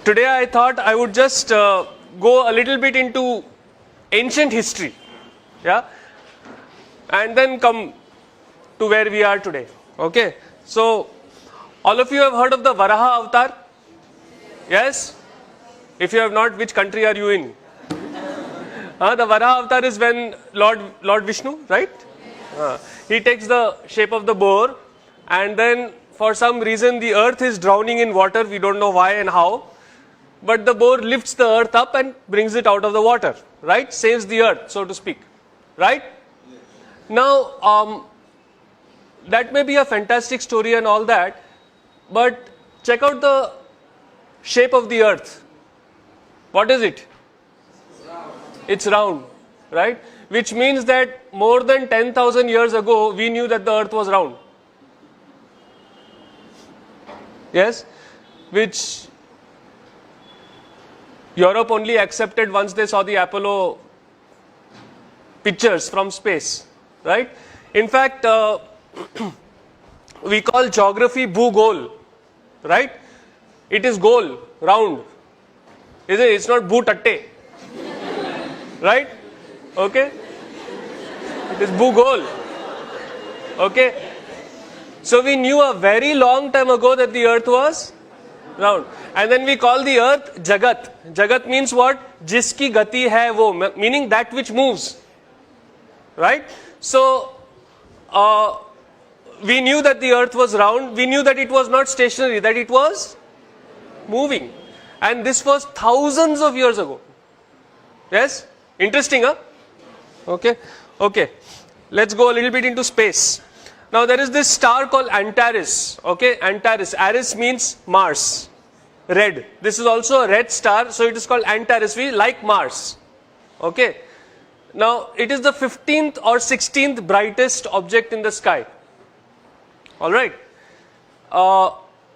Today I thought I would just go a little bit into ancient history, yeah, and then come to where we are today. Okay, so all of you have heard of the Varaha Avatar? Yes? If you have not, which country are you in? The Varaha Avatar is when Lord Vishnu, right? He takes the shape of the boar, and then for some reason the earth is drowning in water. We don't know why and how. But the boar lifts the earth up and brings it out of the water, right? Saves the earth, so to speak, right? Yes. Now, that may be a fantastic story and all that, but check out the shape of the earth. What is it? It's round, right? Which means that more than 10,000 years ago, we knew that the earth was round. Yes? Which Europe only accepted once they saw the Apollo pictures from space, right? In fact, we call geography Bhugol, right? It is goal, round. Isn't it? It's not Bhutatte, right? Okay? It is Bhugol. Okay? So we knew a very long time ago that the earth was round. And then we call the earth Jagat. Jagat means what? Jiski gati hai wo, meaning that which moves. Right? So, we knew that the earth was round. We knew that it was not stationary, that it was moving. And this was thousands of years ago. Yes? Interesting, huh? Okay. Okay. Let's go a little bit into space. Now there is this star called Antares. Okay, Antares. Ares means Mars. Red. This is also a red star, so it is called Antares. We like Mars. Okay. Now it is the 15th or 16th brightest object in the sky. Alright.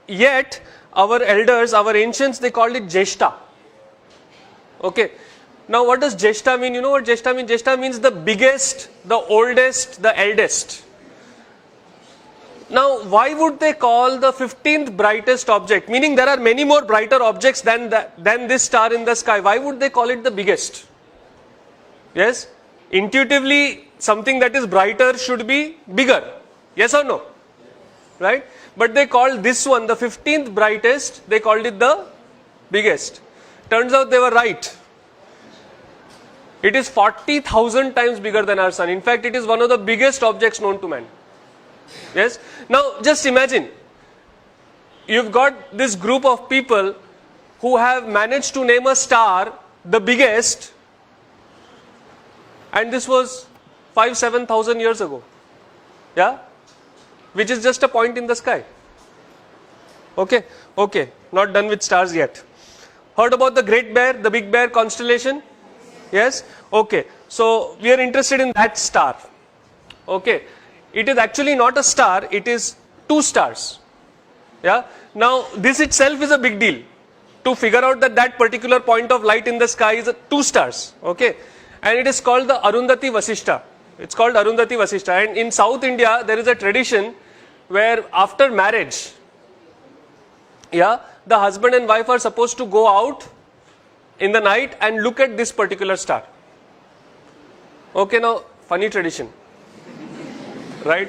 Yet our elders, our ancients, they called it Jeshta. Okay. Now what does Jeshta mean? You know what Jeshta means? Jeshta means the biggest, the oldest, the eldest. Now, why would they call the 15th brightest object? Meaning there are many more brighter objects than this star in the sky. Why would they call it the biggest? Yes? Intuitively, something that is brighter should be bigger. Yes or no? Right? But they called this one, the 15th brightest, they called it the biggest. Turns out they were right. It is 40,000 times bigger than our sun. In fact, it is one of the biggest objects known to man. Yes. Now just imagine, you've got this group of people who have managed to name a star the biggest, and this was 5,000-7,000 years ago. Yeah, which is just a point in the sky. Okay, okay, not done with stars yet. Heard about the Great Bear, the Big Bear constellation? Yes. Okay, so we are interested in that star. Okay. It is actually not a star, it is two stars. Yeah. Now this itself is a big deal. To figure out that that particular point of light in the sky is two stars. Okay. And it is called the Arundhati Vasishta. It's called Arundhati Vasishta. And in South India there is a tradition where after marriage, yeah, the husband and wife are supposed to go out in the night and look at this particular star. Okay, now funny tradition. Right?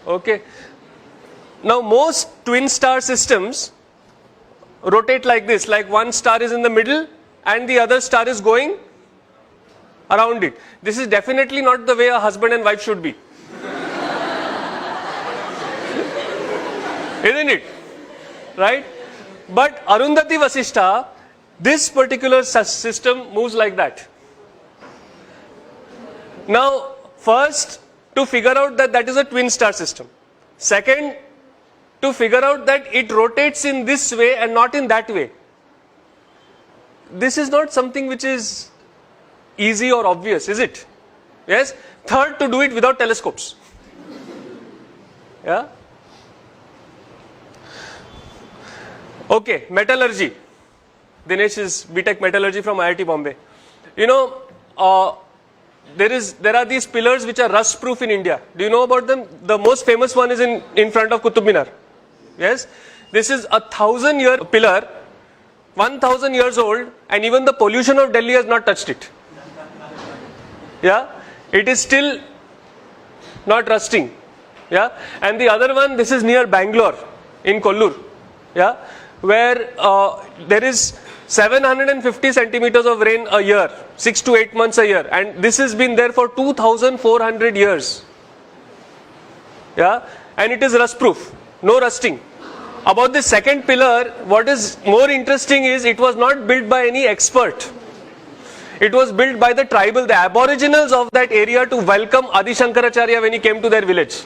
Okay. Now most twin star systems rotate like this, like one star is in the middle and the other star is going around it. This is definitely not the way a husband and wife should be. Isn't it? Right? But Arundhati Vasishta, this particular system moves like that. Now first, to figure out that that is a twin star system. Second, to figure out that it rotates in this way and not in that way. This is not something which is easy or obvious, is it? Yes. Third, to do it without telescopes. Yeah. Okay, metallurgy. Dinesh is BTech Metallurgy from IIT Bombay. You know, there are these pillars which are rust proof in India. Do you know about them? The most famous one is in front of Qutub Minar. Yes, this is a 1,000-year pillar 1000 years old, and even the pollution of Delhi has not touched it. Yeah, it is still not rusting. Yeah, and the other one, this is near Bangalore in Kollur. Yeah, where there is 750 centimeters of rain a year, 6 to 8 months a year, and this has been there for 2400 years. Yeah, and it is rust proof, no rusting. About the second pillar, what is more interesting is it was not built by any expert. It was built by the tribal, the aboriginals of that area to welcome Adi Shankaracharya when he came to their village.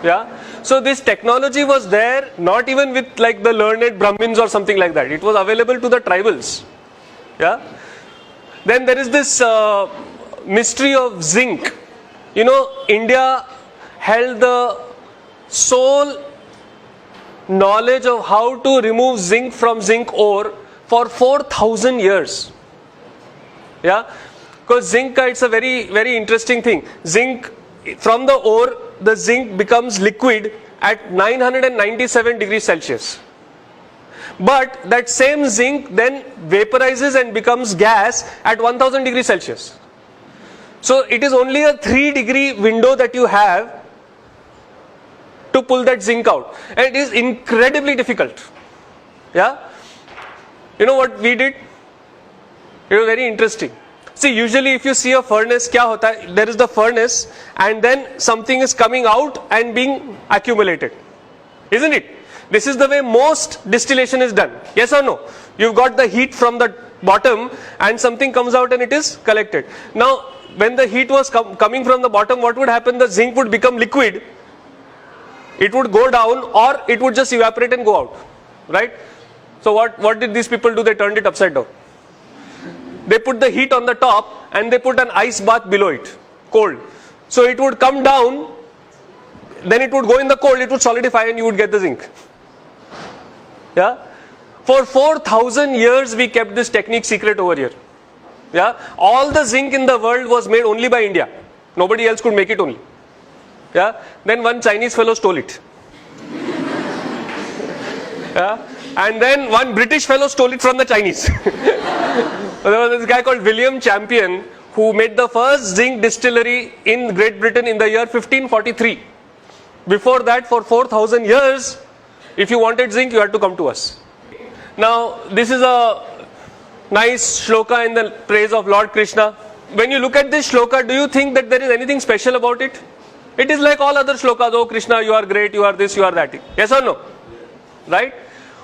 Yeah. So this technology was there, not even with like the learned Brahmins or something like that. It was available to the tribals. Yeah. Then there is this mystery of zinc. You know, India held the sole knowledge of how to remove zinc from zinc ore for 4000 years. Yeah, because zinc, it's a very, very interesting thing. Zinc, from the ore, the zinc becomes liquid at 997 degrees Celsius. But that same zinc then vaporizes and becomes gas at 1000 degrees Celsius. So it is only a 3-degree window that you have to pull that zinc out. And it is incredibly difficult. Yeah. You know what we did? It was very interesting. See, usually if you see a furnace, kya hota hai? There is the furnace and then something is coming out and being accumulated. Isn't it? This is the way most distillation is done. Yes or no? You've got the heat from the bottom and something comes out and it is collected. Now, when the heat was coming from the bottom, what would happen? The zinc would become liquid. It would go down or it would just evaporate and go out. Right? So what did these people do? They turned it upside down. They put the heat on the top and they put an ice bath below it, cold. So it would come down, then it would go in the cold, it would solidify and you would get the zinc. Yeah? For 4000 years we kept this technique secret over here. Yeah? All the zinc in the world was made only by India. Nobody else could make it only. Yeah? Then one Chinese fellow stole it. Yeah? And then one British fellow stole it from the Chinese. There was this guy called William Champion who made the first zinc distillery in Great Britain in the year 1543. Before that, for 4000 years, if you wanted zinc, you had to come to us. Now, this is a nice shloka in the praise of Lord Krishna. When you look at this shloka, do you think that there is anything special about it? It is like all other shlokas. Oh Krishna, you are great, you are this, you are that. Yes or no? Right?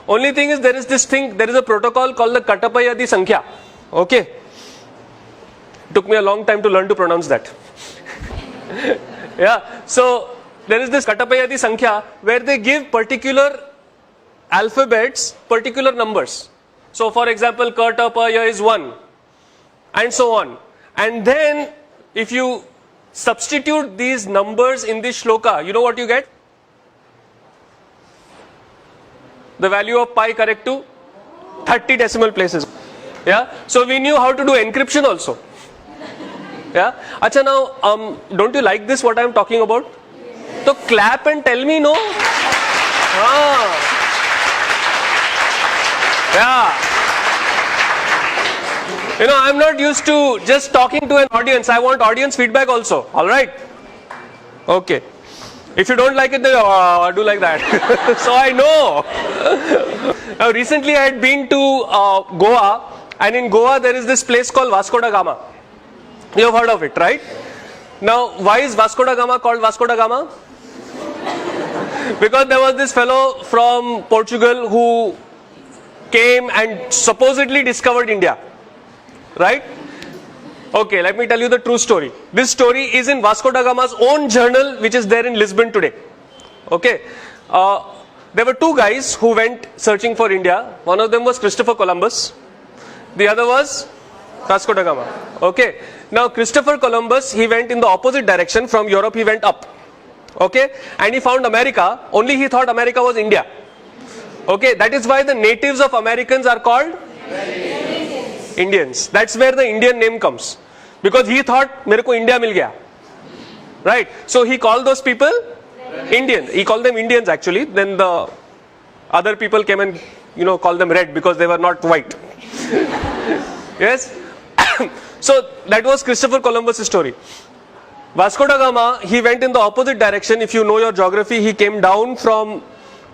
Only thing is there is this thing, there is a protocol called the Katapayadi Sankhya. Okay? Took me a long time to learn to pronounce that. Yeah, so there is this Katapayadi Sankhya where they give particular alphabets, particular numbers. So for example, Katapaya is 1 and so on. And then if you substitute these numbers in this shloka, you know what you get? The value of pi correct to 30 decimal places. Yeah. So we knew how to do encryption also. Yeah. Acha, now, don't you like this, what I am talking about? So clap and tell me no. Yeah. You know, I am not used to just talking to an audience. I want audience feedback also. Alright? Okay. If you don't like it, then do like that. So I know. Now recently I had been to Goa, and in Goa there is this place called Vasco da Gama. You have heard of it, right? Now why is Vasco da Gama called Vasco da Gama? Because there was this fellow from Portugal who came and supposedly discovered India. Right? Okay, let me tell you the true story. This story is in Vasco da Gama's own journal, which is there in Lisbon today. Okay. There were two guys who went searching for India. One of them was Christopher Columbus. The other was Vasco da Gama. Okay. Now Christopher Columbus, he went in the opposite direction. From Europe he went up. Okay. And he found America. Only he thought America was India. Okay. That is why the natives of Americans are called Indians. That's where the Indian name comes. Because he thought, मेरे को India मिल गया. Right? So he called those people Indians. He called them Indians actually. Then the Other people came and, called them red because they were not white. Yes? So that was Christopher Columbus' story. Vasco da Gama, he went in the opposite direction. If you know your geography, he came down from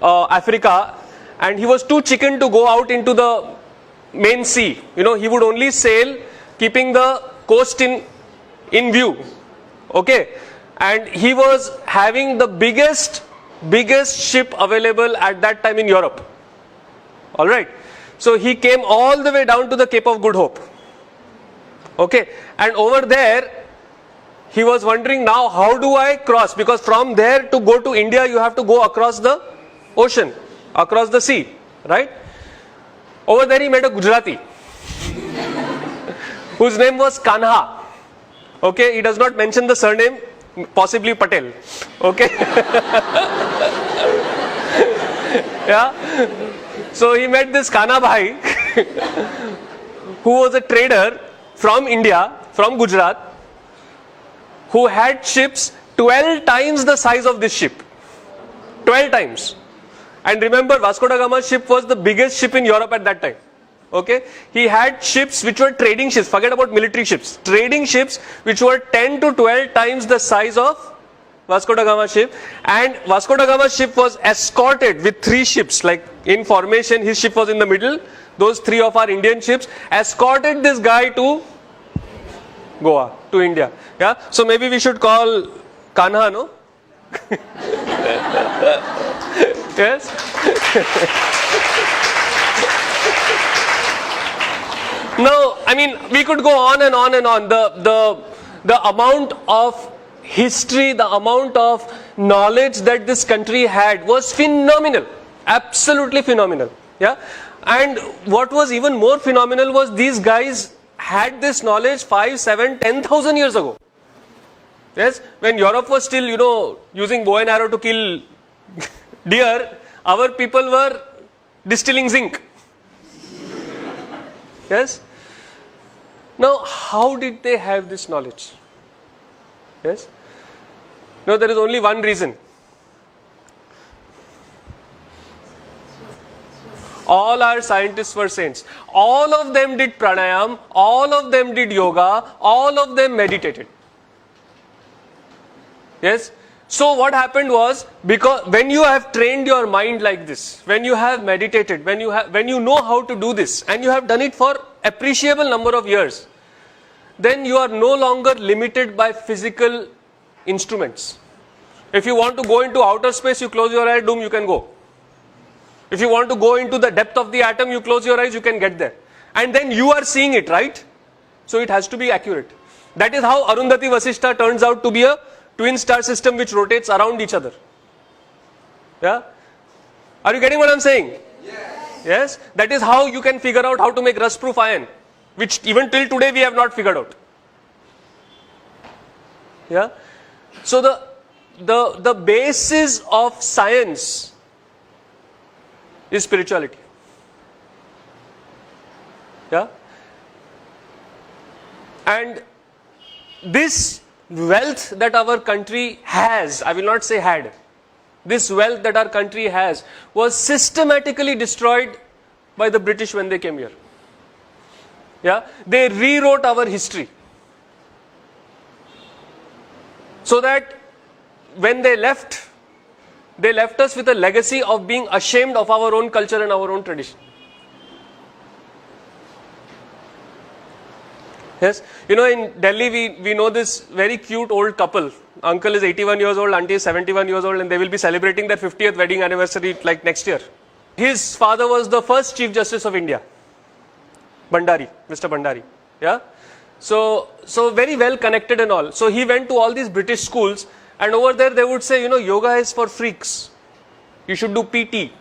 Africa, and he was too chicken to go out into the main sea. He would only sail keeping the coast in view. Okay? And he was having the biggest ship available at that time in Europe. Alright? So he came all the way down to the Cape of Good Hope. Okay? And over there, he was wondering, now how do I cross? Because from there to go to India, you have to go across the ocean, across the sea. Right? Over there he met a Gujarati whose name was Kanha. Okay? He does not mention the surname, possibly Patel. Okay? Yeah? So he met this Kana Bhai who was a trader from India, from Gujarat, who had ships 12 times the size of this ship. 12 times. And remember, Vasco da Gama's ship was the biggest ship in Europe at that time. Okay? He had ships which were trading ships, forget about military ships, trading ships which were 10 to 12 times the size of Vasco da Gama's ship. And Vasco da Gama's ship was escorted with 3 ships, like in formation, his ship was in the middle, those 3 of our Indian ships escorted this guy to Goa, to India. Yeah? So maybe we should call Kanha, no? Yes? Now, I mean, we could go on and on and on. The amount of history, the amount of knowledge that this country had was phenomenal. Absolutely phenomenal. Yeah? And what was even more phenomenal was these guys had this knowledge 5, 7, 10,000 years ago. Yes? When Europe was still, using bow and arrow to kill deer, our people were distilling zinc. Yes? Now, how did they have this knowledge? Yes? No, there is only one reason. All our scientists were saints. All of them did pranayam, all of them did yoga, all of them meditated. Yes? So what happened was, because when you have trained your mind like this, when you have meditated, when you know how to do this, and you have done it for appreciable number of years, then you are no longer limited by physical instruments. If you want to go into outer space, you close your eyes, boom, you can go. If you want to go into the depth of the atom, you close your eyes, you can get there. And then you are seeing it, right? So it has to be accurate. That is how Arundhati Vasishtha turns out to be a twin star system which rotates around each other. Yeah? Are you getting what I'm saying? Yes. Yes? That is how you can figure out how to make rust proof iron, which even till today we have not figured out. Yeah? So the basis of science is spirituality. Yeah? And this wealth that our country has, I will not say had, this wealth that our country has was systematically destroyed by the British when they came here. Yeah? They rewrote our history. So that when they left us with a legacy of being ashamed of our own culture and our own tradition. Yes, in Delhi we know this very cute old couple. Uncle is 81 years old, auntie is 71 years old, and they will be celebrating their 50th wedding anniversary like next year. His father was the first Chief Justice of India, Bhandari, Mr. Bhandari. Yeah, so very well connected and all. So he went to all these British schools, and over there they would say, yoga is for freaks. You should do PT.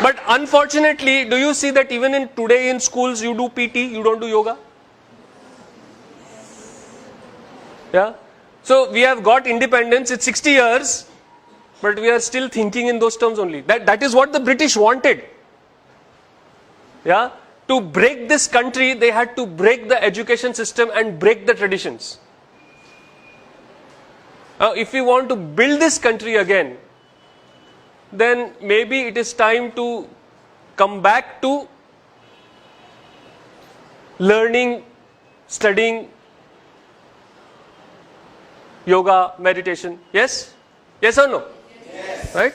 But unfortunately, do you see that even today in schools you do PT, you don't do yoga? Yeah. So we have got independence, it's 60 years, but we are still thinking in those terms only. That is what the British wanted. Yeah. To break this country, they had to break the education system and break the traditions. If we want to build this country again, then maybe it is time to come back to learning, studying yoga, meditation. Yes? Yes or no? Yes. Right?